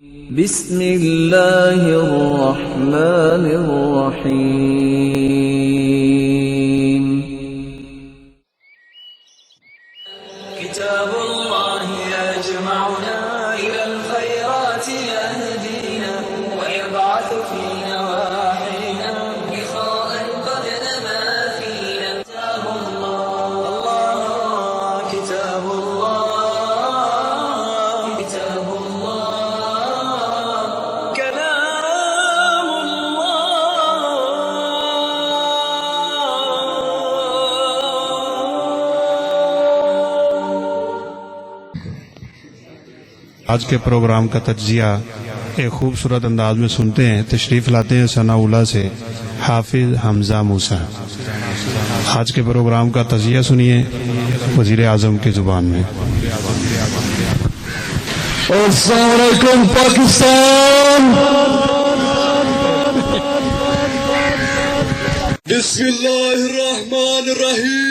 बिस्मिल्लाहिर्रहमानिर्रहीम। किताबुल्लाह यजमउना इलल खैराति यहदीना व यबअथु फी नवाहिना इखाअन qad nama fीना। किताबुल्लाह आज के प्रोग्राम का तज्जिया एक खूबसूरत अंदाज में सुनते हैं। तशरीफ लाते हैं सनाउल्लाह से हाफिज हमजा मूसा। आज के प्रोग्राम का तज्जिया सुनिए वजीर आजम की जुबान में। अस्सलाम वालेकुम पाकिस्तान। बिस्मिल्लाहिर्रहमानिर्रहीम।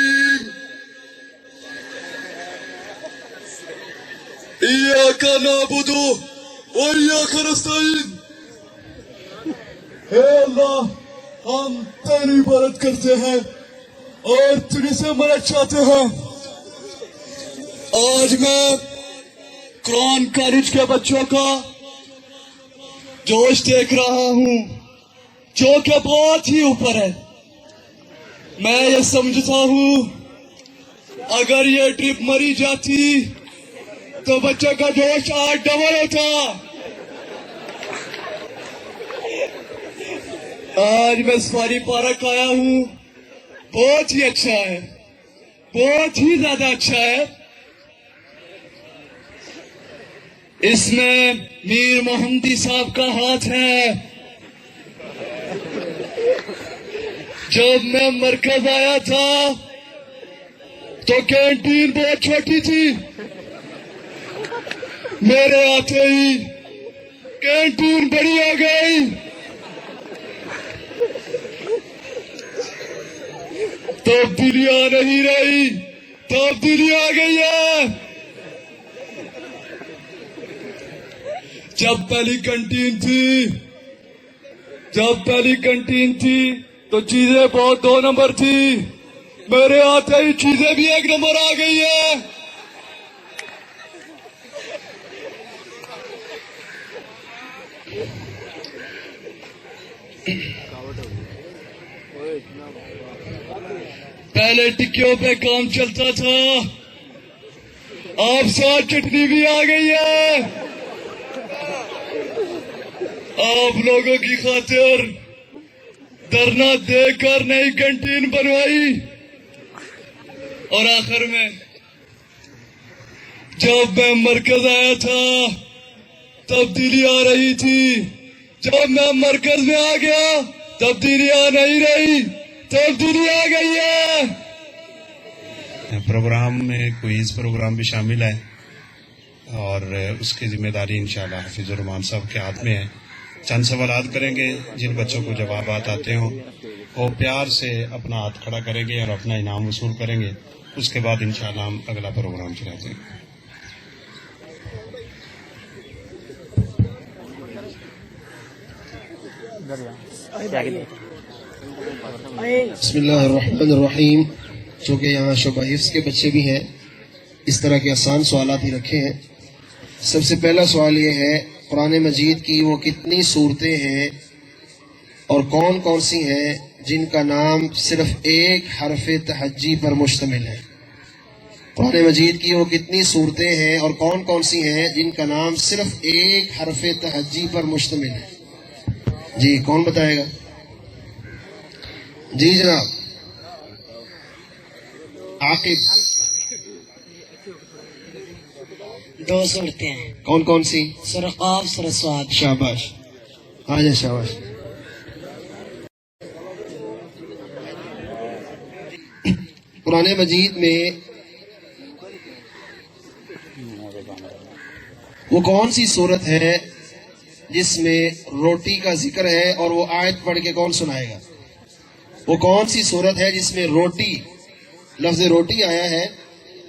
इय्याका नअबुदु व इय्याका नस्तईन। हे अल्लाह, हम तेरी इबादत करते हैं और तुझे से मदद चाहते हैं। आज मैं कुरान कॉलेज के बच्चों का जोश देख रहा हूँ जो कि बहुत ही ऊपर है। मैं ये समझता हूँ अगर ये ट्रिप मरी जाती तो बच्चों का जोश 8 डबल होता। आज मैं सफारी पार्क आया हूँ, बहुत ही अच्छा है, बहुत ही ज्यादा अच्छा है। इसमें मीर मोहम्मदी साहब का हाथ है। जब मैं मरकज आया था तो कैंटीन बहुत छोटी थी। मेरे आते ही कैंटीन बड़ी आ गई। तब्दीलियां नहीं रही, तब्दीली आ गई है। जब पहली कैंटीन थी तो चीजें बहुत 2 नंबर थी। मेरे आते ही चीजें भी 1 नंबर आ गई है। पहले टिक्कियों पे काम चलता था, अब साथ चटनी भी आ गई है। आप लोगों की खातिर धरना देकर नई कैंटीन बनवाई और आखिर में जब मैं मरकज आया था तब्दीली आ रही थी। जब मैं मरकज में आ गया तब्दीली आ नहीं रही, तब्दीली आ गई है। प्रोग्राम में क्विज प्रोग्राम भी शामिल है और उसकी जिम्मेदारी इंशाल्लाह हाफिजुर रहमान साहब के हाथ में है। चंद सवालात करेंगे, जिन बच्चों को जवाबात आते हों वो प्यार से अपना हाथ खड़ा करेंगे और अपना इनाम वसूल करेंगे। उसके बाद इंशाल्लाह हम अगला प्रोग्राम चलाते हैं। बिस्मिल्लाहिर्रहमानिर्रहीम। चूँकि यहाँ शोबा हिफ्ज़ के बच्चे भी हैं, इस तरह के आसान सवालात ही रखे हैं। सबसे पहला सवाल ये है, कुरान मजीद की वो कितनी सूरतें हैं और कौन कौन सी हैं जिनका नाम सिर्फ एक हरफ तहज्जी पर मुश्तमिल है? कुरान मजीद की वो कितनी सूरतें हैं और कौन कौन सी हैं जिनका नाम सिर्फ एक हरफ तहज्जी पर मुश्तमिल है? जी, कौन बताएगा? जी जनाब, आकिब। 2 सूरतें हैं। कौन कौन सी? सूरह क़ाफ, सूरह स्वाद। शाबाश, आजा शाबाश। कुरान मजीद में वो कौन सी सूरत है जिसमें रोटी का जिक्र है और वो आयत पढ़ के कौन सुनाएगा? वो कौन सी सूरत है जिसमें रोटी, लफ्ज रोटी आया है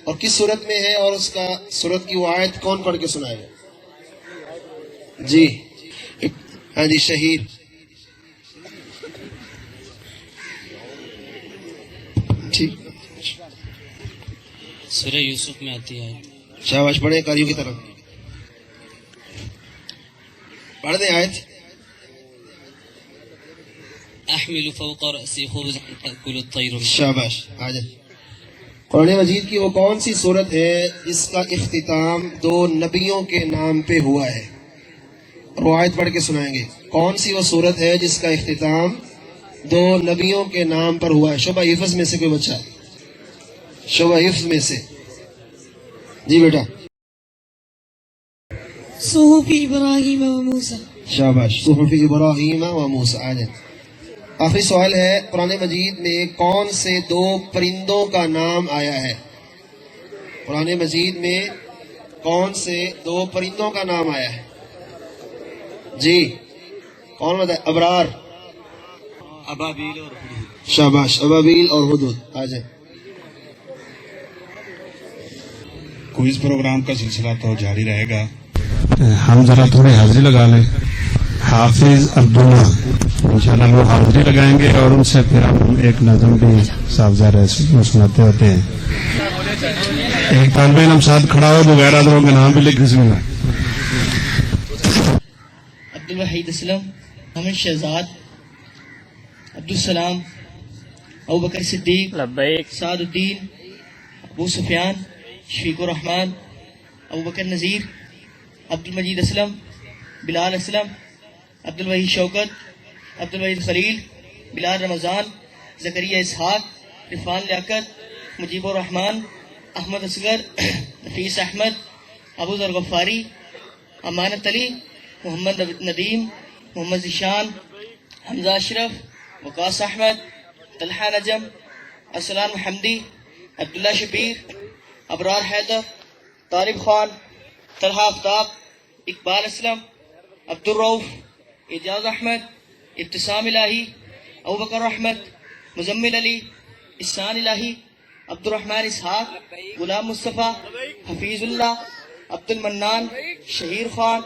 और किस सूरत में है और उसका सूरत की वो आयत कौन पढ़ के सुनाएगा? जी हाँ जी शहीद ठीक सूरह यूसुफ में आती है। शाबाश पढ़े कारियों की तरफ पढ़ दे आयत अहमिलु फौqa रअसी खुबज़न तअकुलु अत-तयरु। शाबाश आ जाए। कुरान मजीद की वो कौन सी सूरत है जिसका इख्तिताम दो नबियों के नाम पे हुआ है? और वो आयत पढ़ के सुनाएंगे। कौन सी वो सूरत है जिसका इख्तिताम दो नबियों के नाम पर हुआ है? शोभा हिफ्ज में से कोई बच्चा? शोभा हिफ्ज में से जी बेटा। सुहुफ इब्राहीम व मूसा। शाबाश सुहुफ इब्राहीम व मूसा। आ जाए। आखिरी सवाल है कुरान मजीद में कौन से दो परिंदों का नाम आया है? कुरान मजीद में कौन से दो परिंदों का नाम आया है? जी कौन बताए? अबरार अबाबील और हुदहुद। शाबाश अबाबील और हुदहुद। आ जाए। क्विज प्रोग्राम का सिलसिला तो जारी रहेगा। हम जरा थोड़ी हाजिरी लगा लें। हाफिज अब्दुल्ला इंशाल्लाह वो हाजिरी लगाएंगे और उनसे फिर हम एक नज़म भी सावजार सुनाते होते हैं। एक तालिब इल्म साथ खड़ा हो, बगैर आदरों के नाम भी लिख दीजिएगा। अब्दुल वहीद असलम, मोहम्मद शहजाद, अब्दुल सलाम, अबू बकर सिद्दीक, सादुद्दीन, अबू सुफियान, शफीकुर रहमान, अबू बकर नज़ीर, अब्दुल मजीद असलम, बिलाल असलम, अब्दुल वहीद शौकत, अब्दुल वहीद खलील, बिलाल रमज़ान, ज़करिया इसहाक, इरफान लियाकत, मुजीबुर रहमान, अहमद असगर, नफीस अहमद, अबू ज़र गफ़ारी, अमानत अली, मोहम्मद नदीम, मोहम्मद ज़िशान, हमजा अशरफ, वकास अहमद, तलहा नजम, असलान महमदी, अब्दुल्ला शबीर, अबरार हैदर, तारिब खान, तलहा आफ्ताब, इकबाल असलम, अब्दुल रऊफ, एजाज अहमद, इब्तिसाम इलाही, अबू बकर अहमद, मुजम्मिल अली, इहसान इलाही, अब्दुल रहमान इसहाक, गुलाम मुस्तफ़ा, हफीजुल्लाह, अब्दुल मन्नान, शहीर खान,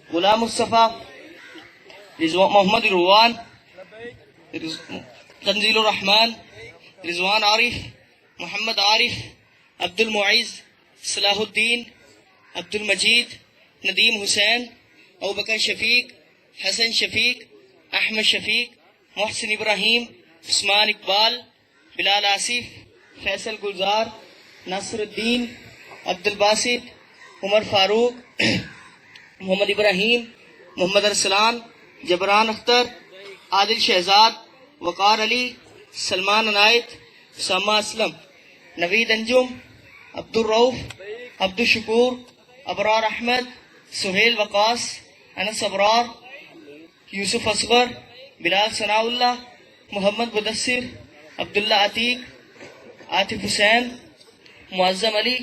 गुलाम मुस्तफ़ा, मोहम्मद रुवान, तंजील रहमान, रिजवान आरिफ, मोहम्मद आरिफ, अब्दुल मुइज़, सलाहुद्दीन, अब्दुल मजीद, नदीम हुसैन, अबू बकर शफीक, हसन शफीक, अहमद शफीक, मोहसिन इब्राहिम, उस्मान इकबाल, बिलाल आसिफ, फैसल गुलजार, नासरुद्दीन, अब्दुल बासित, उमर फारूक, मोहम्मद इब्राहिम, मोहम्मद अरसलान, जबरान अख्तर, आदिल शहजाद, वकार अली, सलमान अनायत, समा असलम, नवीद अंजुम, अब्दुल रऊफ, अब्दुल शकूर, अबरार अहमद, सुहेल वकास, अनस अबरार, यूसुफ असगर, बिलाल सनाउल्लाह, मोहम्मद मुदस्सिर, अब्दुल्ला अतीक, आतिफ हुसैन, मुअज्जम अली,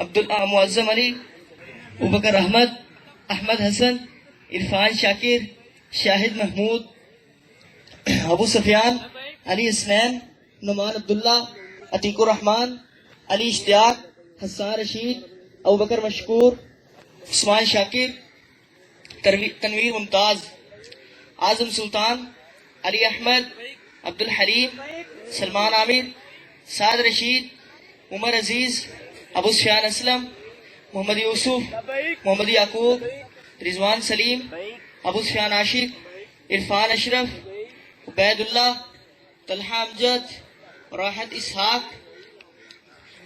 मुअज्जम अली, अबूबकर अहमद, अहमद हसन, इरफान शाकिर, शाहिद महमूद, अबू सफियान, अली हसनैन, नुमान अब्दुल्ला, अतीकुर रहमान, अली इश्तियाक, हसन रशीद, अबूबकर मशकूर, उस्मान शाकिर, तनवीर मुमताज, आजम सुल्तान, अली अहमद, अब्दुल हलीम, सलमान आमिर, साद रशीद, उमर अजीज, अबू सुफियान असलम, मोहम्मद यूसुफ, मोहम्मद याकूब, रिजवान सलीम, अबू सुफियान आशिक, इरफान अशरफ, उबैदुल्लाह, तलहा अमजद, राहत इसहाक,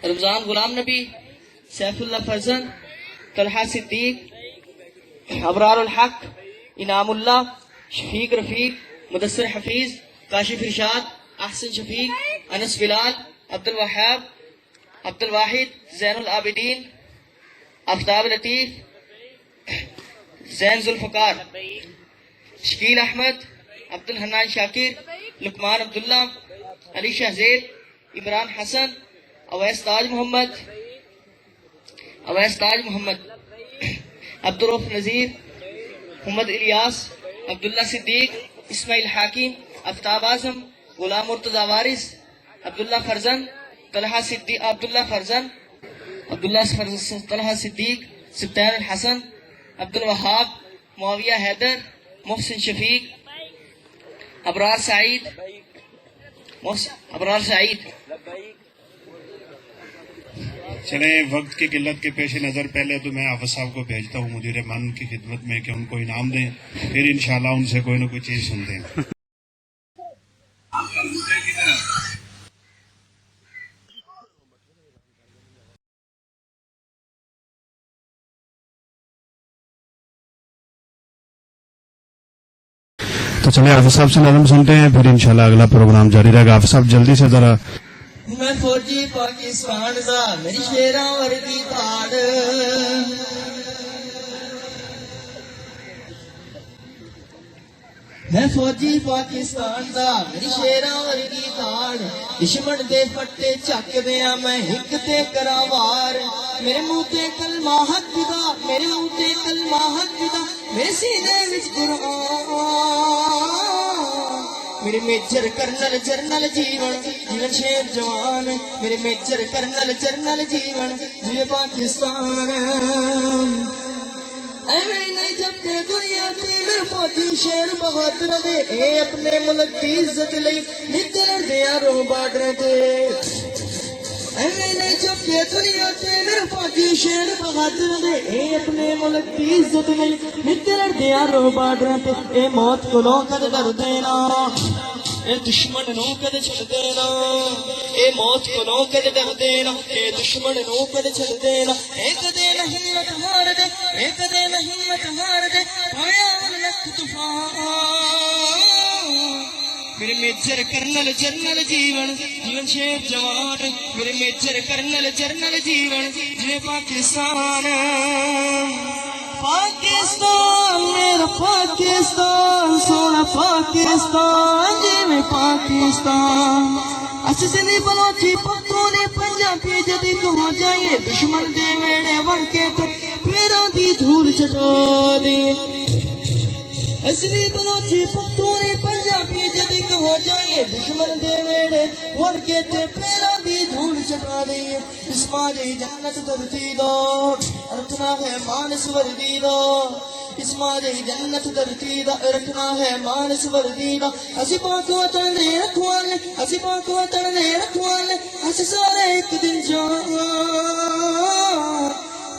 रमजान गुलाम नबी, सैफुल्लाह फरजन, तलहा सिद्दीक, अबरारुल हक, इनामुल्लाह, शफीक रफीक, मुदस्सिर हफीज, काशिफ इरशाद, अहसन शफीक, अनस बिलाल, अब्दुल वहाब, अब्दुल वाहिद, जैनुल आबिदीन, आफ्ताब लतीफ, जैन जुल्फकार, शकील अहमद, अब्दुल हन्नान शाकिर, लुकमान अब्दुल्ला, अली शहजेद, इमरान हसन, अवैस ताज मोहम्मद, अब्दुल रऊफ नजीर, मोहम्मद इलियास, अब्दुल्ला सिद्दीक, इस्माइल हाकिम, आफ्ताब आजम, गुलाम मुर्तजा वारिस, अब्दुल्ला फरजन, तलहा सिद्दीक, तलहा सिद्दीक, सुल्तान हसन, अब्दुल वहाब, मुआविया हैदर, मोहसिन शफीक, अबरार सईद, अबरार सईद। चले वक्त की किल्लत के पेश नज़र पहले तो मैं हाफिज साहब को भेजता हूँ मुदीर मन की खिदमत में कि उनको इनाम दें, फिर इंशाल्लाह उनसे कोई ना कोई चीज़ सुनते हैं। तो चलिए हाफिज साहब से नज़म सुनते हैं, फिर इंशाल्लाह अगला प्रोग्राम जारी रहेगा। हाफिज साहब जल्दी से जरा। मैं फौजी पाकिस्तान दा मेरी शेरा वर्गी ताड़, मैं फौजी पाकिस्तान दा मेरी शेरा वर्गी ताड़, दुश्मन दे फट्टे चक दिया मैं हिक ते करावार, मेरे मुंह ते कलमा हक दा, मेरे मुंह ते कलमा हक दा, मेरे सीने विच कुरान, मेरे मेजर कर्नल जरनल जीवन जीवन शेर जवान, मेरे मेजर कर्नल जरनल जीवन जीवे पाकिस्तान। ऐवें नहीं जपते दुनिया ते मेरे फौजी शेर बहादुर दे, ए अपने मुल्क की इज्जत लई निकल दिया रो बार्डर ते। ऐवें नहीं जपते दुनिया ते मेरे फौजी शेर बहादुर दे, ए अपने मुल्क की इज्जत लई निकल दिया रो बार्डर ते। ए मौत कोलों कद डर देना, ए दुश्मन नू कद छड़ देना, ए मौत कोलों कद डर देना, ए दुश्मन नू कद छड़ देना। ए कदे न हिम्मत हार दे, ए कदे न हिम्मत हार दे, आया लख तूफान, मेरे मेजर कर्नल जरनल जीवन जीवन शेर जवान, मेरे मेजर कर्नल जरनल जीवन जीवे पाकिस्तान। पाकिस्तान मेरा पाकिस्तान, सोना पाकिस्तान जीवे पाकिस्तान। असली बलोची पख्तूनी पंजाबी जदी तो हो जाए, दुश्मन दे वेड़े वणके तो पैरों दी धूल चटा दे। असली बलोची पख्तूनी पंजाबी जदी तो हो जाए, दुश्मन दे वेड़े वणके ते पैरों दी धूल चटा दे। इस्माइली जन्नत धरती दो रखना है मान स्वर्गी दो, इस्माइली जन्नत धरती दा रखना है मान स्वर्गी दा। असी पाक वतन दे रखवाले, असी पाक वतन दे रखवाले, असी सारे एक दिन जान।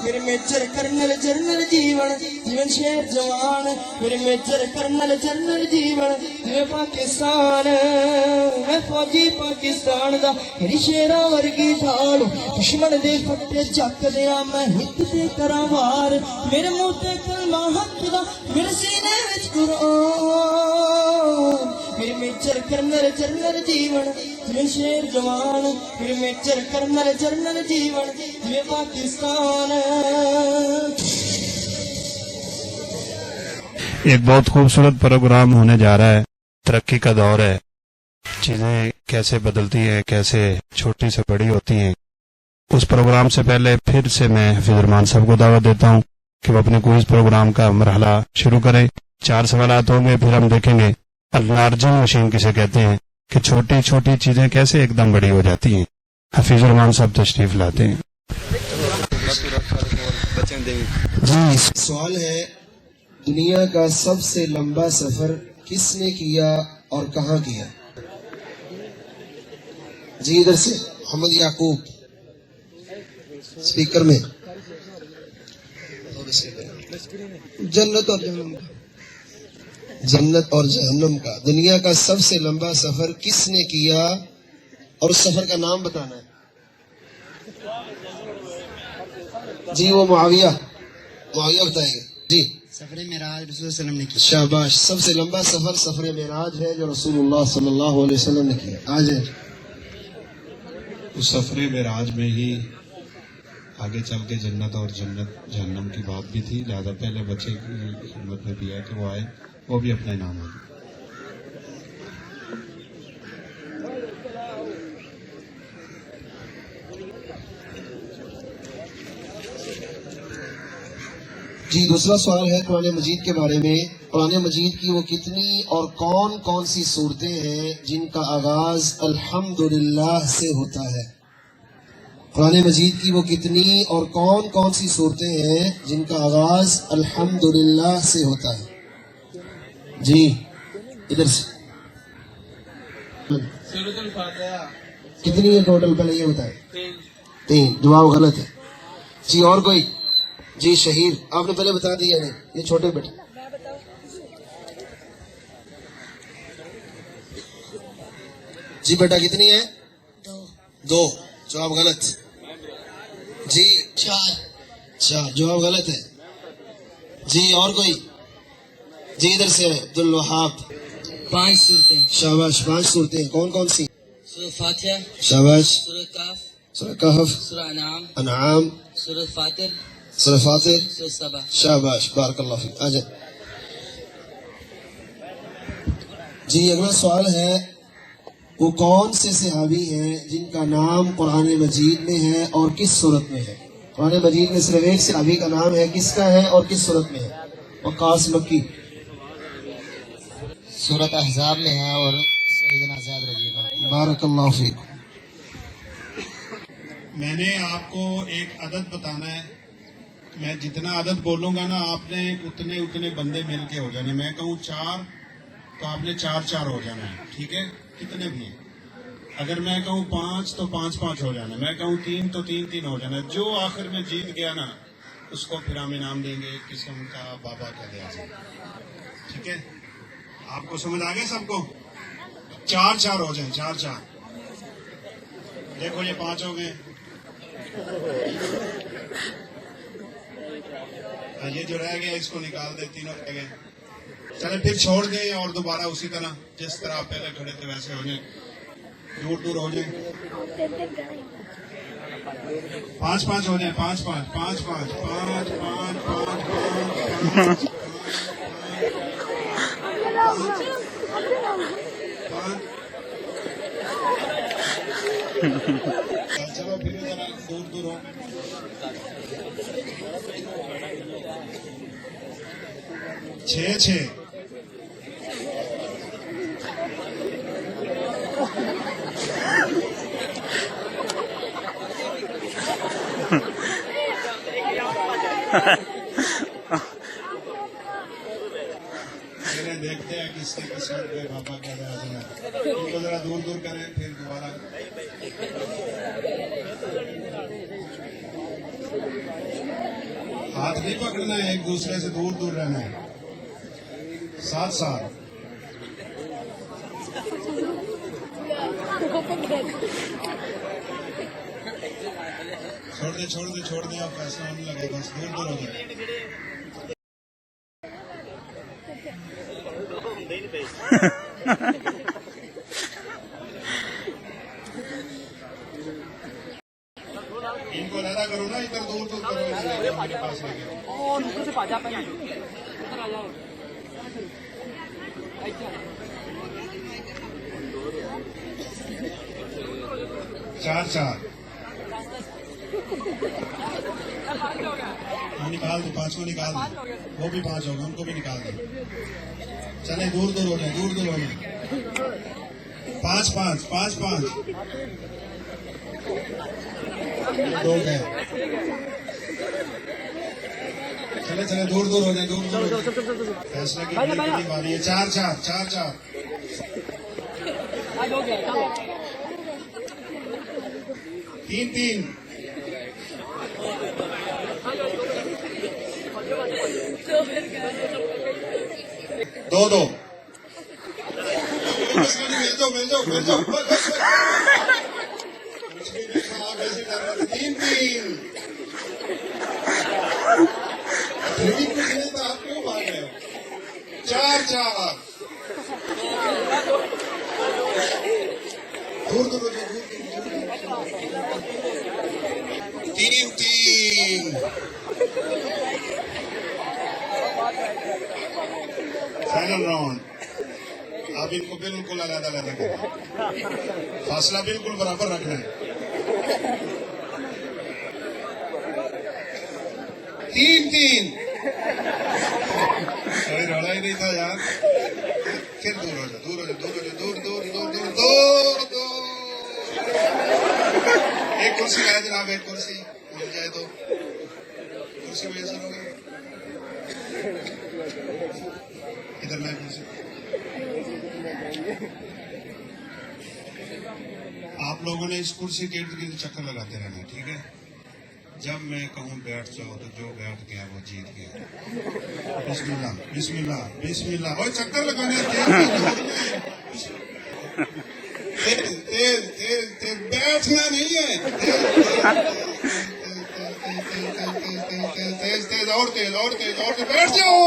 मेरे मेजर कर्नल जरनल जीवन जीवन शेर जवान, मेरे मेजर कर्नल जरनल जीवन जीवे पाकिस्तान। मैं फौजी पाकिस्तान दा मेरी शेरा वर्गी ढाल, दुश्मन दे फट्टे चक दिया मैं हिक ते करां वार, मेरे मुंह ते कलमा हक दा, मेरे सीने विच कुरान, मेरे मेजर कर्नल जरनल जीवन जीवे शेर जवान, मेरे मेजर कर्नल जरनल जीवन जीवे पाकिस्तान। एक बहुत खूबसूरत प्रोग्राम होने जा रहा है। तरक्की का दौर है, चीजें कैसे बदलती हैं, कैसे छोटी से बड़ी होती हैं। उस प्रोग्राम से पहले फिर से मैं हफीज रहमान साहब को दावत देता हूँ कि वो अपने क्विज प्रोग्राम का मरहला शुरू करें। 4 सवालात होंगे, फिर हम देखेंगे लार्जिंग मशीन किसे कहते हैं, कि छोटी छोटी चीजें कैसे एकदम बड़ी हो जाती हैं। हफीज रहमान साहब तशरीफ लाते हैं। जी सवाल है, दुनिया का सबसे लंबा सफर किसने किया और कहाँ किया? जी इधर से मोहम्मद याकूब स्पीकर में। जन्नत और जहन्नम का, जन्नत और जहन्नम का दुनिया का सबसे लंबा सफर किसने किया और उस सफर का नाम बताना है। जी वो मुआविया बताएंगे। जी सफरे मेराज रसूल सल्लल्लाहु ने किया। शाबाश, सबसे लंबा सफर सफरे मेराज है जो रसूलुल्लाह सल्लल्लाहु अलैहि वसल्लम ने किया। आज है उस सफरे मेराज में ही आगे चल के जन्नत और जहन्नम की बात भी थी, लिहाजा पहले बच्चे की हिम्मत में भी है कि वो आए, वो भी अपना इनाम आए। जी दूसरा सवाल है कुरान मजीद के बारे में। कुरान मजीद की वो कितनी और कौन कौन सी सूरतें हैं जिनका आगाज अल्हम्दुलिल्लाह से होता है? कुरान मजीद की वो कितनी और कौन कौन सी सूरतें हैं जिनका आगाज अल्हम्दुलिल्लाह से होता है? जी इधर से कितनी है टोटल, पहले ये बताएं। 3। जवाब गलत है जी। और कोई? जी शहीर, आपने पहले बता दिया नहीं, ये छोटे बेटे। जी बेटा कितनी है? 2। जवाब गलत जी। 4। जवाब गलत है जी। और कोई? जी इधर से अब्दुल वहाब। 5 सूरतें। शाबाश, 5 सूरतें। कौन कौन सी? सूरह फातिहा, शाबाश। सूरह काफ, सूरह कहफ, सूरह अनाम, अनआम, सूरह फातिर, सूरह फातिर। सूरह सबा। शाबाश, बारकल्लाह फीक। आ जाए जी। अगला सवाल है, वो कौन से सहाबी हैं जिनका नाम कुरान मजीद में है और किस सूरत में है? कुरान मजीद में सिर्फ एक सहाबी का नाम है, किसका है और किस सूरत में है? वक्कास मक्की। सूरत अहज़ाब में है और सैयदना ज़ैद रज़ियल्लाहु। बारकल्लाह फीक। मैंने आपको एक अदद बताना है। मैं जितना अदद बोलूंगा ना, आपने उतने उतने बंदे मिल के हो जाने। मैं कहूँ 4 तो आपने 4 हो जाना है, ठीक है? कितने भी हैं। अगर मैं कहूँ 5 तो 5 हो जाना है। मैं कहूँ 3 तो 3 हो जाना है। जो आखिर में जीत गया ना, उसको फिर हम इनाम देंगे, किस्म का बाबा कह दिया जाए, ठीक है? आपको समझ आ गया सबको? 4 हो जाए, 4। देखो ये 5 हो गए। ये जो रह गया इसको निकाल दे, 3 रह गए। चले फिर छोड़ दें और दोबारा उसी तरह जिस तरह आप पहले खड़े थे वैसे हो जाए, दूर हो जाए। 5 हो जाए। 5 चलो फिर जरा दूर हो। 6। देखते हैं किसकी किस्मत में बाबा क्या है। इनको जरा दूर करें फिर दोबारा। हाथ नहीं पकड़ना है, एक दूसरे से दूर रहना है। 7। छोड़ दे। आप फैसला होने लगे, बस दूर हो जाए। इनको लड़ा करो ना, इधर दूर करो। मेरे पास चार। निकाल दो, 5 को निकाल दो। वो भी 5 होगा, उनको भी निकाल दो। चले दूर हो जाए, दूर हो जाए। 5 2 गए। चले दूर हो जाए, दूर। फैसला की बारी है। 4। 3। 2। मिल जाओ। आप ऐसे कर रहे थे। 3। कुछ नहीं था, आप क्यों भाग रहे हो? 4। दूर। 3। Final round. आप इनको बिल्कुल अलग करें, फासला बिल्कुल बराबर रखना है। 3। कोई रोड़ा ही नहीं था यार। फिर दूर हो जाओ। 2। एक कुर्सी है जनाब, एक कुर्सी मिल जाए तो कुर्सी मैसर होगी। इधर मैं कुर्सी, आप लोगों ने इस कुर्सी के इर्द गिर्द चक्कर लगाते रहना, ठीक है। जब मैं कहूँ बैठ जाओ तो जो बैठ गया वो जीत गया। बिस्मिल्लाह बिस्मिल्लाह बिस्मिल्लाह। और चक्कर लगाने तेज तेज तेज तेज, बैठना नहीं है। तेज तेज और तेज और तेज और तेज, बैठ जाओ।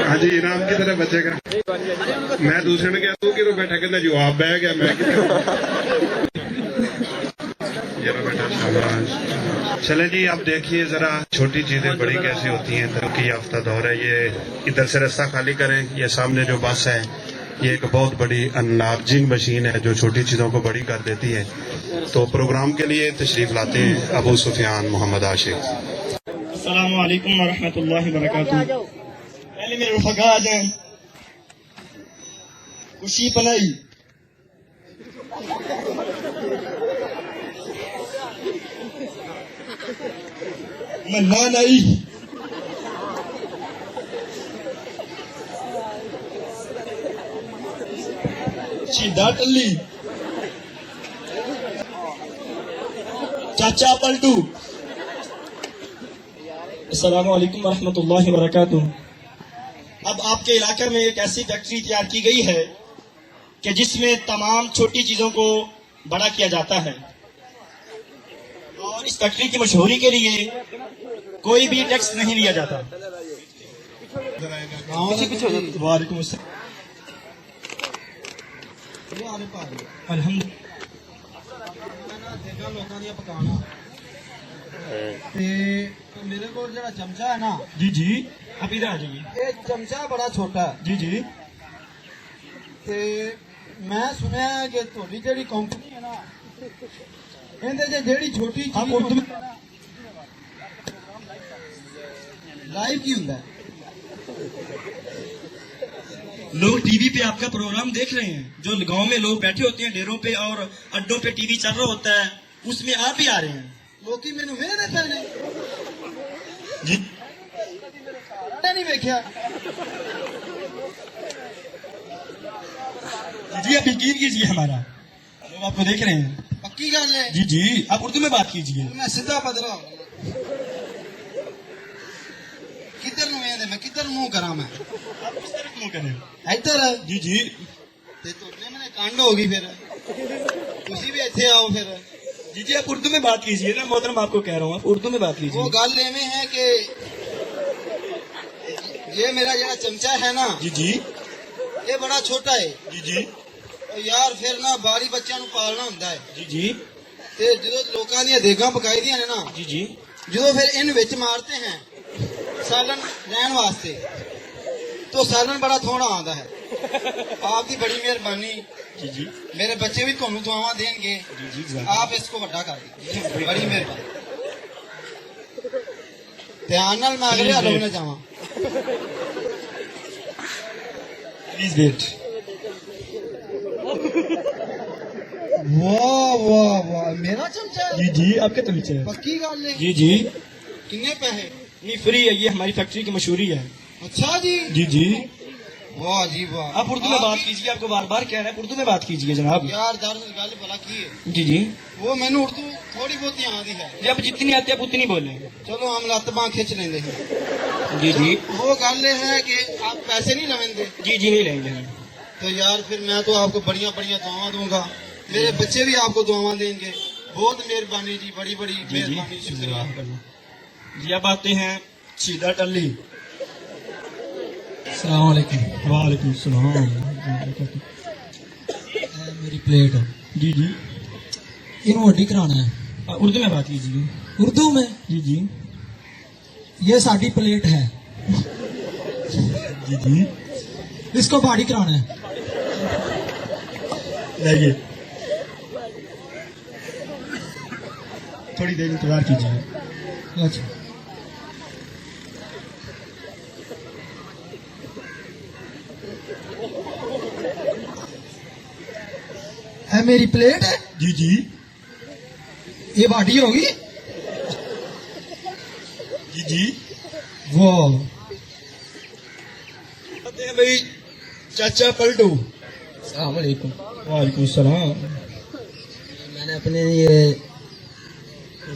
हाँ जी, इनाम की तरह बचेगा। मैं दूसरे ने कहा तू कि बैठा कहना जवाब बह गया, मैं बेटा शाबाश। चले जी, अब देखिए जरा छोटी चीजें बड़ी कैसे होती हैं। तरक्की याफ्ता दौर है ये। इधर से रास्ता खाली करें। ये सामने जो बस है ये एक बहुत बड़ी अनलार्जिंग मशीन है जो छोटी चीजों को बड़ी कर देती है। तो प्रोग्राम के लिए तशरीफ लाते हैं अबू सुफियान मोहम्मद आशिक। अस्सलामु अलैकुम वरहमतुल्लाहि वबरकातुहू। पहले मेरे रफ़क़ा आ जाएं। खुशी पनाई मन्ना नहीं सीधा टल्ली चाचा पलटू। अस्सलामु अलैकुम वरहमतुल्लाहि वबरकातुहू। अब आपके इलाके में एक ऐसी फैक्ट्री तैयार की गई है कि जिसमें तमाम छोटी चीजों को बड़ा किया जाता है और इस फैक्ट्री की मशहूरी के लिए कोई भी टैक्स नहीं लिया जाता। वालेकुम अस्सलाम। मेरे को जरा चमचा है ना जी जी, आप इधर आ जाइए। ये चमचा बड़ा छोटा है जी जी। ते मैं सुनया है कि थोड़ी जेड़ी कंपनी है ना इहदे च जेड़ी छोटी आप चीज उर्दू में लाइव की हुंदा है। लोग टीवी पे आपका प्रोग्राम देख रहे हैं। जो गांव में लोग बैठे होते हैं डेरों पे और अड्डों पे टीवी चल रहा होता है, उसमें आप ही आ रहे हैं। लोकी मैनू वेखदे पे ने जी नहीं वेख्या। जी, आप यकीन कीजिए हमारा, लोग आपको देख रहे हैं। पक्की गल है जी जी, आप उर्दू में बात कीजिए। मैं सीधा पधरा किधर नु वेंदे, मैं किधर मुंह करा, मैं आप किस तरफ मुंह करें? इधर जी जी। ते तुझे मैंने कांड होगी फिर तुसी भी इथे आओ फिर। जी जी, आप उर्दू में बात कीजिए ना मोहतरम, आपको कह रहा हूँ आप उर्दू में बात वो कीजिए। गल एवें है कि ये मेरा जरा चमचा है ना जी जी ये बड़ा छोटा है जी जी और यार फिर ना बारी बच्चों नु पालना हुंदा है जी जी ते जो लोकां दी देगां पकाई दियां ने ना जी जी जो फिर इन विच मारते हैं सालन रहन वास्ते तो सालन बड़ा थोड़ा आंदा है। आपकी बड़ी मेहरबानी। जी जी मेरे बच्चे भी तुहानू दुआवां देंगे। जी जी, आप इसको वड्डा कर दीजिए, बड़ी मेहरबानी। ध्यान नाल मैं अगले हालों में जावां। Please wait. वाह वाह वाह, मेरा चमचा है। जी जी, आपके चमचे हैं। पक्की गल है। जी जी, कितने पैसे? नहीं फ्री है, ये हमारी फैक्ट्री की मशहूरी है। अच्छा जी जी जी, वाह जी वाह। आप उर्दू में बात कीजिए, आपको बार बार कह रहे हैं उर्दू में बात कीजिए जनाब। यार दर्द गल भला की है जी जी वो मैनू उर्दू थोड़ी बहुत आती है। जी, आप जितनी आती है आप उतनी बोलें। चलो हम लत बांह खिंच लेंगे हैं। जी जी वो गल है कि आप पैसे नहीं लवेंगे जी जी, नहीं लेंगे हम। तो यार फिर मैं तो आपको बढ़िया बढ़िया दुआवां दूंगा, मेरे बच्चे भी आपको दुआवां देंगे। बहुत मेहरबानी जी, बड़ी बड़ी जी जी मेहरबानी, शुक्रिया। जी, अब आते हैं सीधा टल्ली। अस्सलाम वालेकुम। वालेकुम सलाम। मेरी प्लेट जी जी, इन वड्डी कराना है। उर्दू में बात कीजिए। उर्दू में जी जी ये साडी प्लेट है, जी जी, इसको भारी कराना है। लाइए। थोड़ी देर इंतजार कीजिए। अच्छा है मेरी प्लेट है। जी जी ये बाटी होगी। जी जी वो भाई चाचा पलटू। अस्सलाम वालेकुम। वालेकुम सलाम। मैंने अपने लिए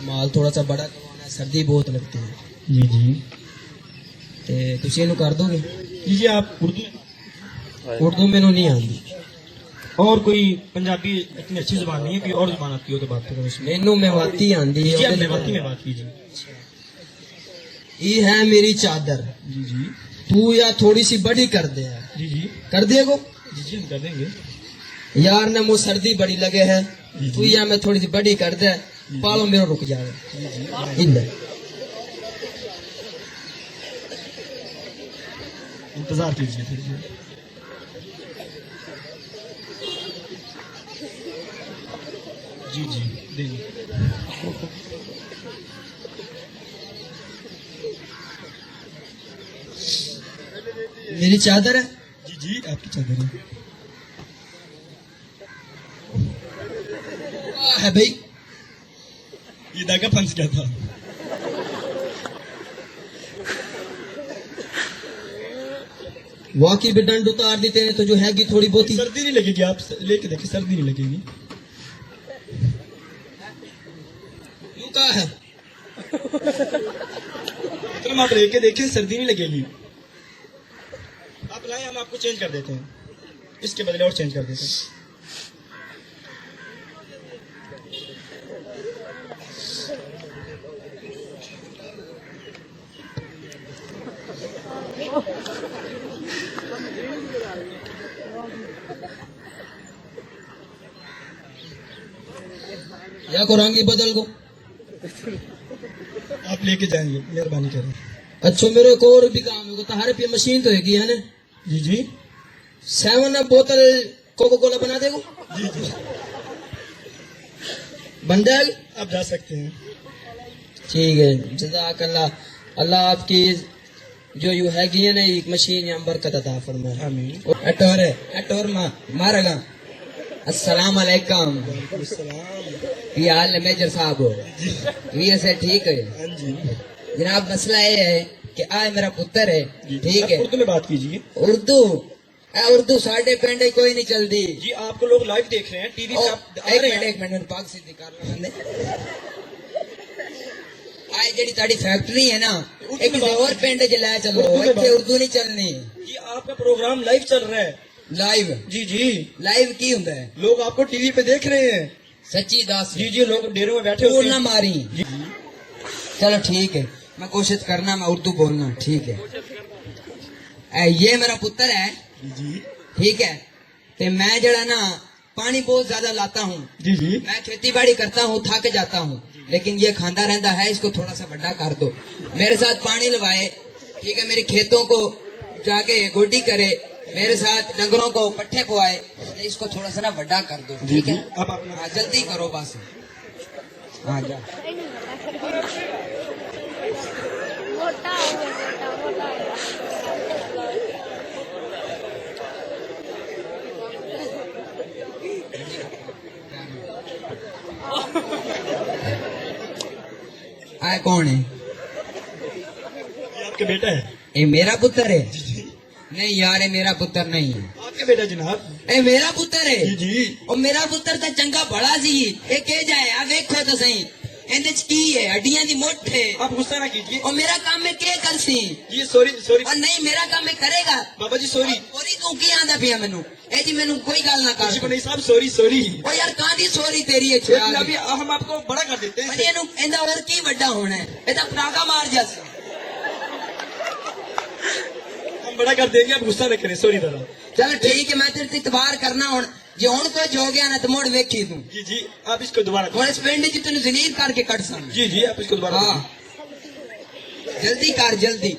माल थोड़ा सा बड़ा करवाना है, सर्दी बहुत लगती है जी जी ते तुसी इनू कर दोगे? जी जी आप उर्दू उर्दू मैनू नहीं आती। और कोई पंजाबी इतनी अच्छी जुबान नहीं है, कोई और जुबान आती हो तो बात करो इसमें। मैनू मेवाती आंदी जी आप है। मेवाती में बात कीजिए। ये है मेरी चादर, जी जी तू या थोड़ी सी बड़ी कर दे। जी जी कर देगो? जी जी हम कर देंगे। यार ने मुझे सर्दी बड़ी लगे है, तू या मैं थोड़ी सी बड़ी कर दे, पालो मेरा रुक जाए। इधर इंतजार कीजिए थोड़ी देर। जी जी देंगे। मेरी चादर है। जी जी आपकी चादर है। है भाई, ये धागा फंस गया था। वाकई भी डंड उतार देते हैं तो जो हैगी थोड़ी बहुत ही। सर्दी नहीं लगेगी, आप लेके देखिए सर्दी नहीं लगेगी। यूं कहा है। इतना आप लेके देखिए सर्दी नहीं लगेगी। आप लाए हम आपको चेंज कर देते हैं, इसके बदले और चेंज कर देते हैं। या को रंगी बदल को। आप लेके जाएंगे, मेहरबानी करें। अच्छा मेरे को और भी काम है, तो हर पे मशीन तो हैगी है ना। जी जी 7 अप बोतल कोको कोला बना देगो? जी जी बन जाएगी। आप जा सकते हैं। ठीक है, जज़ाकल्लाह। अल्लाह आपकी जो यू हैगी है ना एक मशीन या बरकत अता फरमाए। आमीन। अटोर मारेगा। अस्सलाम वालेकुम। ये हाल है मेजर साहब हो? ये से ठीक है हाँ जी जनाब। मसला ये है कि आए मेरा पुत्र है, ठीक आप है। उर्दू में बात कीजिए। उर्दू साढ़े पेंड कोई नहीं चलती जी आपको लोग लाइव देख रहे हैं टीवी पे। आप आ रहे हैं। एक मिनट पाक से निकाल आए जेडी ताड़ी फैक्ट्री है ना, एक और पेंड जलाया चलो, इतने उर्दू नहीं चलनी। जी आपका प्रोग्राम लाइव चल रहा है। लाइव? जी जी लाइव की होता है? लोग आपको टीवी पे देख रहे हैं। सच्ची दास? जी जी लोग डेरों में बैठे तू होते ना हैं। मारी। जी चलो ठीक है, मैं कोशिश करना मैं उर्दू बोलना, ठीक है। ये मेरा पुत्र है, जी ठीक है। ते मैं जड़ा ना पानी बहुत ज्यादा लाता हूँ। जी जी मैं खेती बाड़ी करता हूँ, थक जाता हूँ, लेकिन ये खांदा रहता है, इसको थोड़ा सा बड़ा कर दो। मेरे साथ पानी लवाए, ठीक है। मेरे खेतों को जाके गोडी करे, मेरे साथ डंगरों को पट्ठे पवाए, इसको थोड़ा सा ना बड़ा कर दो, ठीक है। अब अपना हाँ जल्दी करो बस। हाँ जा। आए कौन है? ये आपके बेटा है? ये मेरा पुत्र है? जी जी नहीं यार, ये मेरा पुत्र नहीं है। आपके बेटा जनाब। ए मेरा पुत्र है? जी जी और मेरा पुत्र तो चंगा बड़ा सी। ये के जाए आ देखो तो सही, इंदे च की है? हड्डियां दी मुठ है। आप गुस्सा ना कीजिए। और मेरा काम में के कर सी? जी सॉरी सॉरी और नहीं मेरा काम में करेगा। बाबा जी सॉरी। सॉरी तू की आंदा पिया मैनू? ए जी मैनू कोई गल ना कर। जी नहीं साहब सॉरी सॉरी। ओ यार कहां दी सॉरी तेरी है? अभी हम आपको बड़ा कर देते हैं। पर ये इंदा और की बड़ा होना है? ए तो पटाखा मार जस। हम बड़ा कर देंगे, आप गुस्सा न करें। सॉरी दादा। चल ठीक है, मैं तेरे से इतबार करना हूं। जे हुण कुछ हो गया ना तो मुड़ वेखी तू। जी जी आप इसको दोबारा हुण इस पिंड च तैनू जलील करके कट सन। जी जी आप इसको दोबारा हाँ जल्दी कर जल्दी।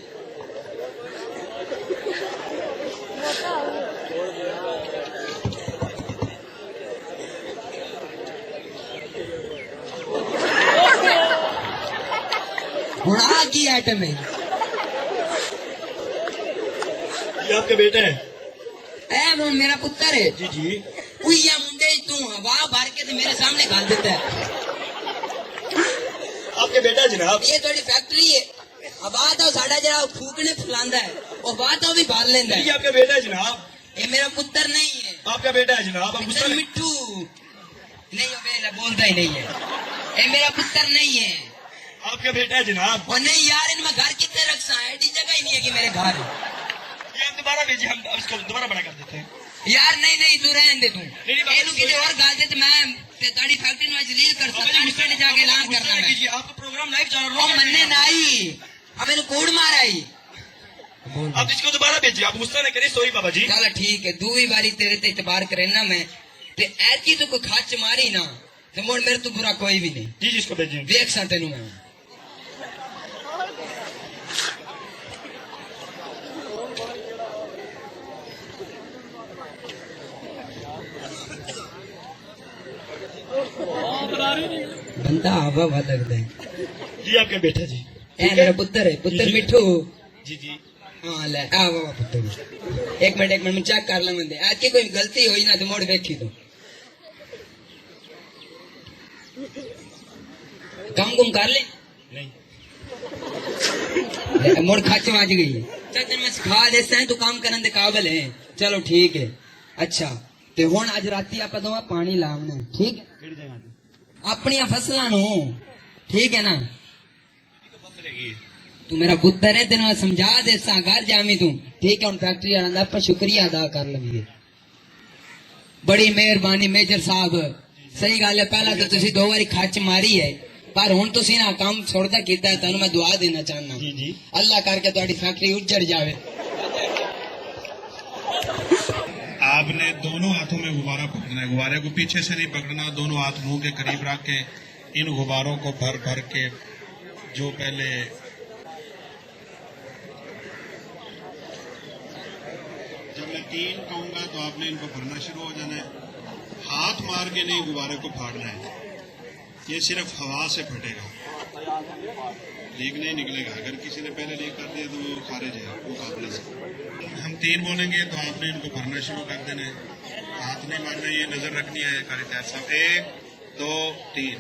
की आइटम है ये आपका बेटा है? ए वो मेरा पुत्र है जी जी। कोई या मुंडे तू हवा भर के ते मेरे सामने गाल देता है आपके बेटा है जनाब? ये थोड़ी फैक्ट्री है हवा तो साडा जरा फूकने फुलांदा है और बात तो भी बाल लेंदा ये है आपका बेटा है जनाब? ये मेरा पुत्र नहीं है आपका बेटा है जनाब? आप पुत्र मिट्टू नहीं अबे बोलता ही नहीं है ये मेरा पुत्र नहीं है आपका बेटा है जनाब? और नहीं यार इनमें घर कितने रखा है ऐसी जगह ही नहीं है कि मेरे घर ये हम दोबारा भेजिए, हम इसको दोबारा बड़ा कर देते हैं। यार नहीं नहीं तू रहने दे तू बाबा, एनू किसी और गाल दे तो मैं ते ताड़ी फैक्ट्री में जलील कर सकता हूं पिंड जाके ऐलान करना है कीजिए, आपका प्रोग्राम लाइव चल रहा ओ मन्ने नहीं अब इन्हें कोड मारा ही आप इसको दोबारा भेजिए, आप गुस्सा नहीं करिए। सॉरी बाबा जी। चल ठीक है दूसरी बारी तेरे ते इतबार करे ना मैं ते ऐसी तो कोई खाच मारी ना तो मोड़ मेरे तो बुरा कोई भी नहीं जी जी इसको भेजिए। देख सा तेनू मैं बंदा हवा हुआ लगता है जी आपका बेटा जी। ए मेरा पुत्र है पुत्र जी। मिठू जी जी। हाँ ले आ वाह पुत्र एक मिनट मैं चेक कर ला बंदे आज की कोई गलती हुई ना तो मोड़ देखी तो काम गुम कर ले नहीं ले, मोड़ खाच में आज गई है चल तेन मैं सिखा देता है तू काम करने दे काबिल है चलो ठीक है अच्छा ते हुन अज राती आप दोवां पानी लावना है ठीक है अपनी फसलों नु ठीक है ना तू मेरा पुत्र है तेन समझा दे घर जामी तू ठीक है हम फैक्ट्री वाला दा पर शुक्रिया अदा कर लवीए बड़ी मेहरबानी मेजर साहब सही गल है पहला तो तुसी दो बारी खच मारी है पर हुन तुसी ना काम छोड़दा कीता है तनु मैं दुआ देना चाहना जी जी। अल्लाह करके तुम्हारी फैक्ट्री उजड़ जावे आपने दोनों हाथों में गुब्बारा पकड़ना है, गुब्बारे को पीछे से नहीं पकड़ना, दोनों हाथ मुंह के करीब रख के इन गुब्बारों को भर भर के जो पहले जब मैं 3 कहूंगा तो आपने इनको भरना शुरू हो जाना है। हाथ मार के नहीं गुब्बारे को फाड़ना है, ये सिर्फ हवा से फटेगा, लीक नहीं निकलेगा। अगर किसी ने पहले लीक कर दिया तो वो खारिज है मुकाबले से। हम 3 बोलेंगे तो आपने इनको भरना शुरू कर देना है, हाथ नहीं मारना, ये नजर रखनी है कारी तैयार साहब। 1 2 3।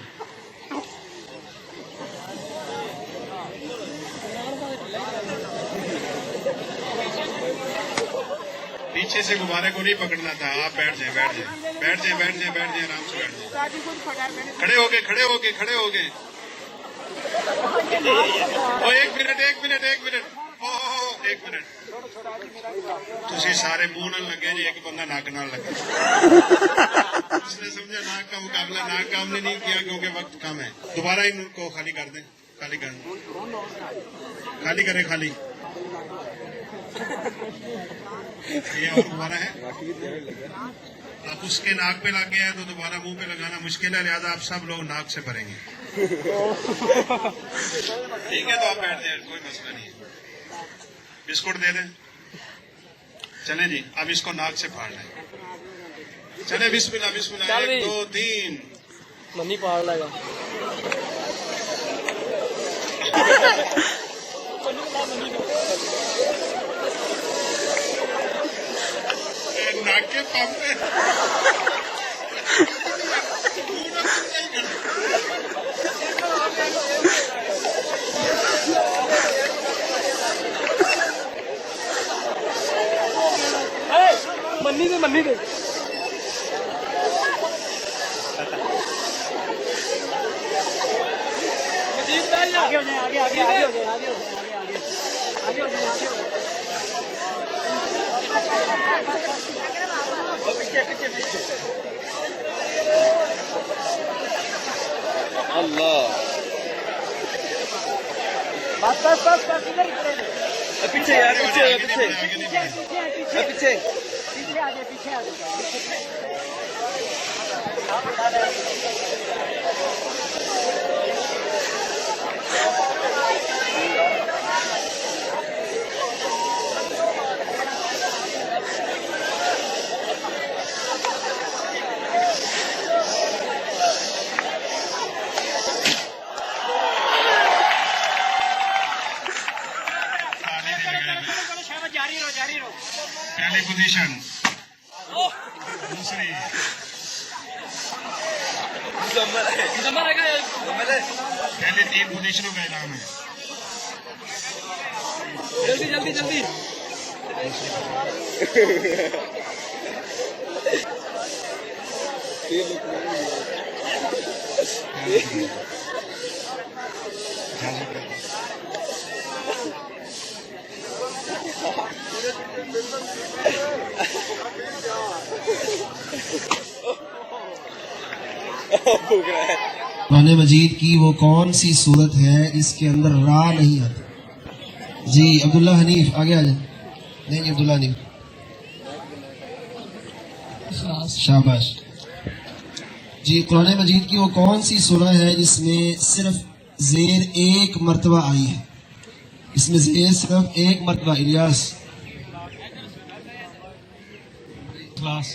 पीछे से गुब्बारे को नहीं पकड़ना था। आप बैठ जाए बैठ जाए बैठ जाए बैठ जाए बैठ जाए आराम से बैठ जाए, खड़े हो गए खड़े हो गए खड़े हो गए। ओ 1 मिनट 1 मिनट 1 मिनट ओ 1 मिनट तुसी सारे मुंह न लगे जी, एक बंदा नाक नाल लगा। उसने समझा नाक का मुकाबला, नाक का हमने नहीं किया क्योंकि वक्त कम है। दोबारा इनको खाली कर दें, खाली कर दें, खाली करें खाली। ये और दोबारा है, अब उसके नाक पे लग गया है तो दोबारा मुंह पे लगाना मुश्किल है, लिहाजा आप सब लोग नाक से भरेंगे। ठीक है तो आप बैठ जाए, कोई मसला नहीं है। बिस्कुट दे दें, चले जी। अब इसको नाक से फाड़ना है, चले बिस्मिल्लाह बिस्मिल्लाह। 1 2 3 मम्मी पार लगा नाक के पंप पे मन्नी दे आगे हो जाए आगे आगे आगे हो जाए आगे हो जाए आगे हो जाए आगे हो जाए अल्लाह बस बस बस बस इधर पीछे यार पीछे पीछे पीछे पीछे पीछे आ जाए पीछे आ पहली पोजीशन, दूसरी, पहले 3 पोजीशनों का इनाम है। जल्दी जल्दी जल्दी कुरान मजीद की वो कौन सी सूरत है जिसके अंदर रा नहीं आती? जी अब्दुल्ला हनीफ आगे आ जाए। नहीं अब्दुल्ला हनीफ, शाबाश जी। कुरान मजीद की वो कौन सी सूरह है जिसमें सिर्फ जेर एक मर्तबा आई है? इसमें जेर सिर्फ एक मर्तबा। इलियास क्लास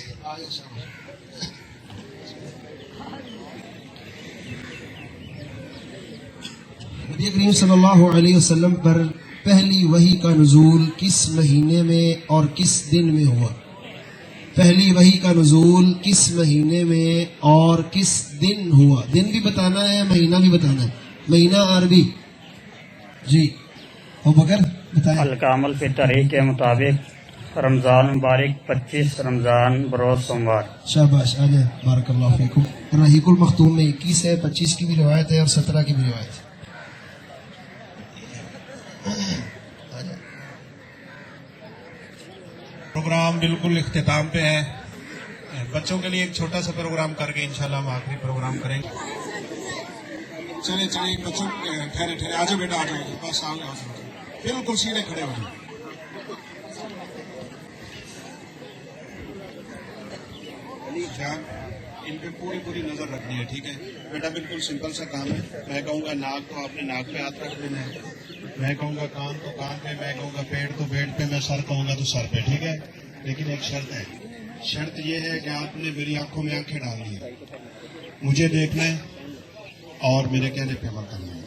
नबी करीम सल्लल्लाहु अलैहि वसल्लम पर पहली वही का नुज़ूल किस महीने में और किस दिन में हुआ? पहली वही का नुज़ूल किस महीने में और किस दिन हुआ? दिन भी बताना है, महीना भी बताना है। महीना अरबी। जी अबूबकर बताएं। अलकामल पे तारीख के मुताबिक रमज़ान मुबारक 25 रमज़ान बरोज़ सोमवार। शाबाश आने बारकल्लाहु फीकुम। रहीकुल मखतूम में 21 है, 25 की भी रिवायत है और 17 की भी रिवायत है। प्रोग्राम बिल्कुल इख्तिताम पे है। बच्चों के लिए एक छोटा सा प्रोग्राम करके इंशाल्लाह हम आखिरी प्रोग्राम करेंगे। चले चले बच्चों ठहरे ठहरे, आ जाओ बेटा, आ जाओ, बस आओ आओ, बिल्कुल सीधे खड़े हो जाओ। जान इन पे पूरी पूरी नजर रखनी है, ठीक है बेटा? बिल्कुल सिंपल सा काम है। मैं कहूँगा नाक तो आपने नाक पे हाथ रख देना है, मैं कहूँगा कान तो कान पे, मैं कहूँगा पेड़ तो पेड़ पे, मैं सर कहूँगा तो सर पे, ठीक है? लेकिन एक शर्त है, शर्त ये है कि आपने मेरी आंखों में आंखें डालनी है, मुझे देखना है और मेरे कहने पे अमल करना है,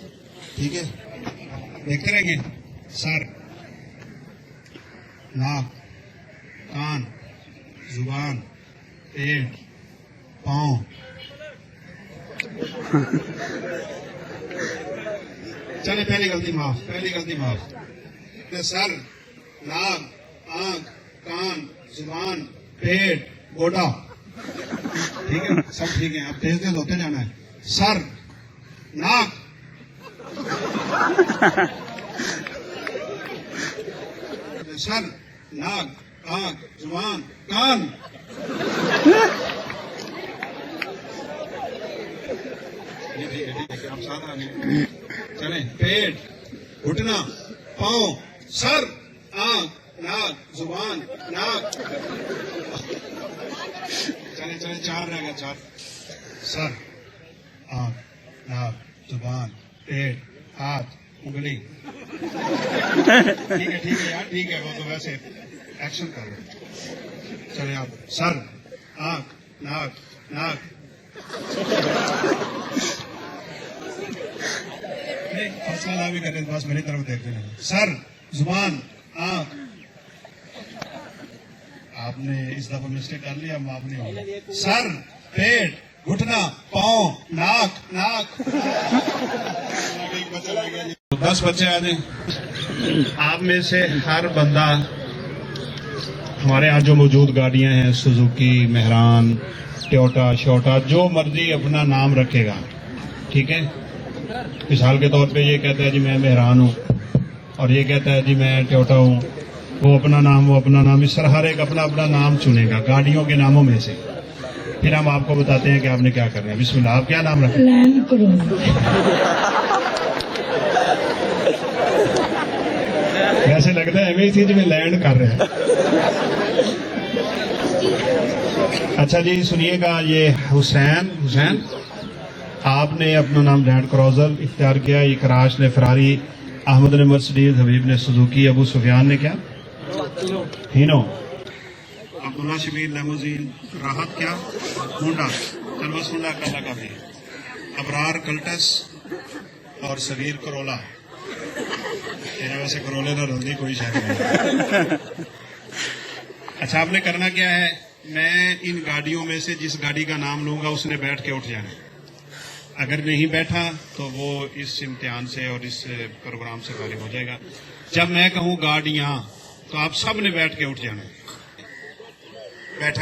ठीक है? देखते रहेंगे। सर, नाक, कान, जुबान, पेट, पाँव। चले पहली गलती माफ, पहली गलती माफ। सर, नाक, आंख, कान, जुबान, पेट, गोटा, ठीक है? सब ठीक है। अब तेज तेज होते जाना है। सर, नाक, सर, नाक, आंख, जुबान, कान। ठीक है, आप साथ आ गए। चले पेट, घुटना, पाँव, सर, आंख, नाक, जुबान, नाक। चले चले 4 रहेगा, 4। सर, आंख, नाक, जुबान, पेट, हाथ, उंगली। ठीक है यार, ठीक है। वो तो वैसे एक्शन कर रहे। चले आप, सर, आंख, नाक, नाक। फैसला भी कर रहे, बस मेरी तरफ देखते नहीं। सर, जुबान, आंख। आपने इस दफा मिस्टेक कर लिया, माफ नहीं होगा। सर, पेट, घुटना, पाँव, नाक, नाक। 10 बच्चे आ जाए। आप में से हर बंदा, हमारे यहाँ जो मौजूद गाड़ियां हैं, सुजुकी, मेहरान, टोयोटा, शोटा, जो मर्जी अपना नाम रखेगा, ठीक है? मिसाल के तौर पे ये कहता है जी मैं मेहरान हूँ, और ये कहता है जी मैं टोयोटा हूँ। वो अपना नाम, इस तरह हर एक अपना अपना नाम चुनेगा गाड़ियों के नामों में से। फिर हम आपको बताते हैं कि आपने क्या करना है। बिस्मिल्लाह, आप क्या नाम रखें? Land cruiser. वैसे लगता है हमें चीज में लैंड कर रहे हैं। अच्छा जी सुनिएगा, ये हुसैन, आपने अपना नाम लैंड क्रूजर इख्तियार किया। इकराश ने फरारी, अहमद ने मर्सिडीज, हबीब ने सुजुकी, अबू सुफियान ने क्या? हीनो, अब्दुल्ला शबीर लेमोजीन, राहत क्या? होंडा, चलबस होंडा का लगा भी, अबरार कल्टस और सगीर करोला। तेरा वैसे करोले ना रल्दी कोई शायद नहीं। अच्छा, आपने करना क्या है, मैं इन गाड़ियों में से जिस गाड़ी का नाम लूंगा उसने बैठ के उठ जाना है। अगर नहीं बैठा तो वो इस इम्तिहान से और इस प्रोग्राम से खारिज हो जाएगा। जब मैं कहूँ गाड़ियां तो आप सब ने बैठ के उठ जाना है। बैठ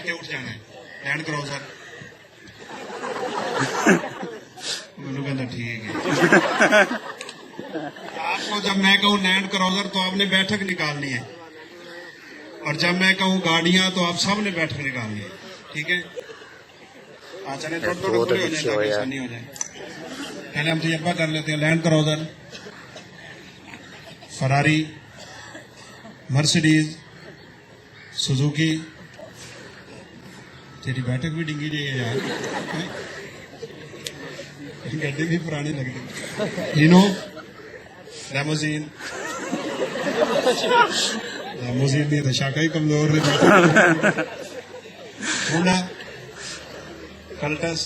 के उठ जाना है। लैंड क्रूजर मैंने कहता ठीक है। आपको जब मैं कहूँ लैंड क्रूजर तो आपने बैठक निकालनी है, और जब मैं कहूँ गाड़ियां तो आप सब ने बैठक निकालनी है। ठीक है, हाँ चले थोड़ा थोड़ा पूरे हो जाए ताकि आसानी हो जाए। पहले हम तजर्बा कर लेते हैं। Land cruiser, Ferrari, Mercedes, Suzuki. तेरी बैठक भी डिंगी जी है यार, गड्डी भी पुरानी लगती। लिनो, लैमोजीन नहीं तो शाखा ही कमजोर है। Honda, Cultus,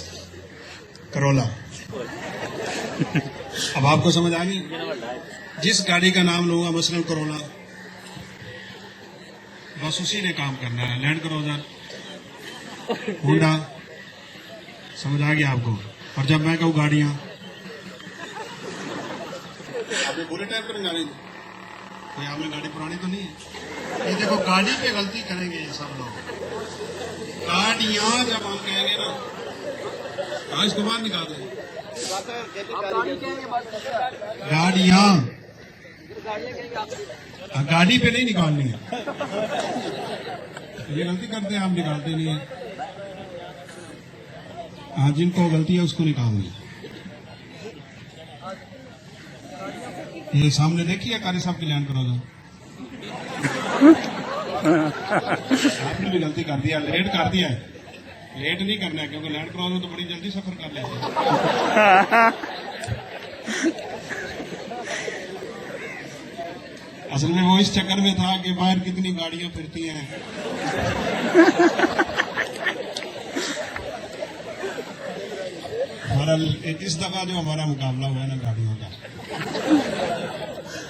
Corolla. अब आपको समझ आ गई। जिस गाड़ी का नाम लूंगा, मसलन करोला, बस उसी ने काम करना है। लैंड क्रूजर, होंडा, समझ आ गया आपको। और जब मैं कहूँ गाड़ियां, आपने पूरे टाइप पर गाड़ी, कोई आपने गाड़ी पुरानी तो नहीं है। ये देखो, गाड़ी पे गलती करेंगे ये सब लोग। गाड़ियां जब हम कहेंगे ना, हाँ इसको बाहर निकाल दें। गाड़ियां, गाड़ी पे नहीं निकालनी है। ये गलती करते हैं, आप निकालते नहीं है। हाँ, जिनको गलती है उसको निकालनी। ये सामने देखिए कारी साहब की लैंड क्रूजर। आपने भी गलती कर दिया, लेट कर दिया है। लेट नहीं करना है, क्योंकि लैंड क्रूजर तो बड़ी जल्दी सफर कर लेते हैं। असल में वो इस चक्कर में था कि बाहर कितनी गाड़ियां फिरती हैं। इस दफा जो हमारा मुकाबला हुआ है ना गाड़ियों का,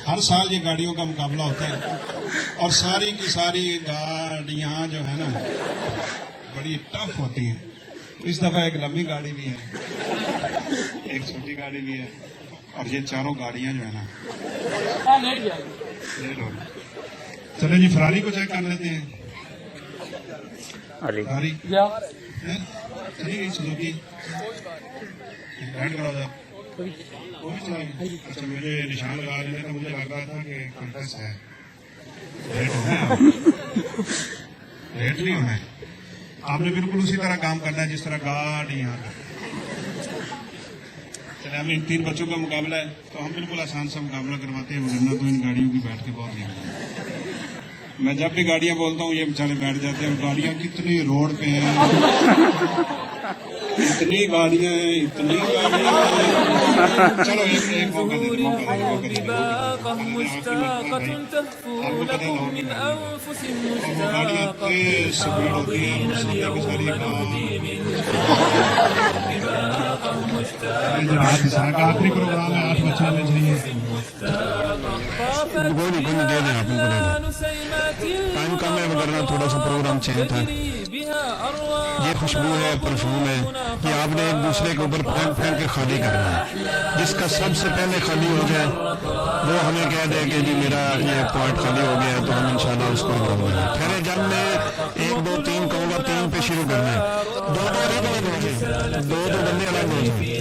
हर साल ये गाड़ियों का मुकाबला होता है, और सारी की सारी गाड़ियां जो है ना बड़ी टफ होती हैं। इस दफा एक लंबी गाड़ी भी है, एक छोटी गाड़ी भी है, और ये चारों गाड़ियां जो है ना लेट हो रही। चले जी, फरारी को चेक कर लेते हैं। फरारी चली गई, सुजुकी। लैंड क्रूजर वो भी चलाएंगे। अच्छा, मुझे निशान लगा लेने का मुझे लग रहा था कि कल्टस है। लेट होना है, लेट नहीं होना है। आपने बिल्कुल उसी तरह काम करना है जिस तरह गाड़ियां। चले, हमें इन 3 बच्चों का मुकाबला है, तो हम बिल्कुल आसान सा मुकाबला करवाते हैं, वरना तो इन गाड़ियों की बैठ के बहुत नहीं। मैं जब भी गाड़ियां बोलता हूँ ये बेचारे बैठ जाते हैं। गाड़ियां कितनी रोड पे हैं, इतनी गाड़ियां हैं, इतनी गाड़ियां हैं। चलो एक मौका दे दो। गाड़ियां तेज स्पीड होती है, आखिरी प्रोग्राम है, 8 बच्चे में चाहिए। दे दें आप टाइम कम है, वगैरह थोड़ा सा प्रोग्राम चेंज था। ये खुशबू है, परफ्यूम है, कि आपने एक दूसरे के ऊपर फेंक के खाली करना है। जिसका सबसे पहले खाली हो जाए वो हमें कह दे कि जी मेरा ये पॉइंट खाली हो गया है, तो हम इंशाल्लाह उसको करेंगे। फिर जब मैं 1 2 3 कहूँगा, 3 पे शुरू करना है। 2 अलग हो जाए, 2 बंदे अलग हो जाए,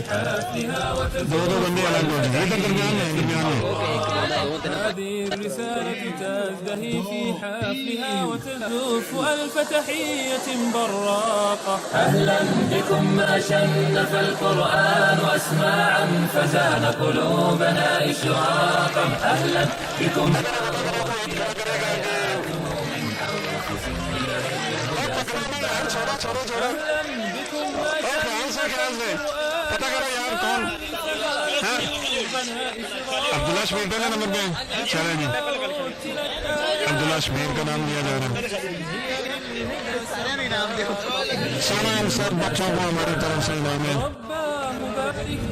2 बंदे अलग हो जाए। इधर दरमियान पता करो यार कौन है। अब्दुल्ला शमीर पहले नंबर पे। चले जी, अब्दुल्ला शमीर का नाम लिया जा रहा है। सारे सब बच्चों को हमारी तरफ से इनाम है।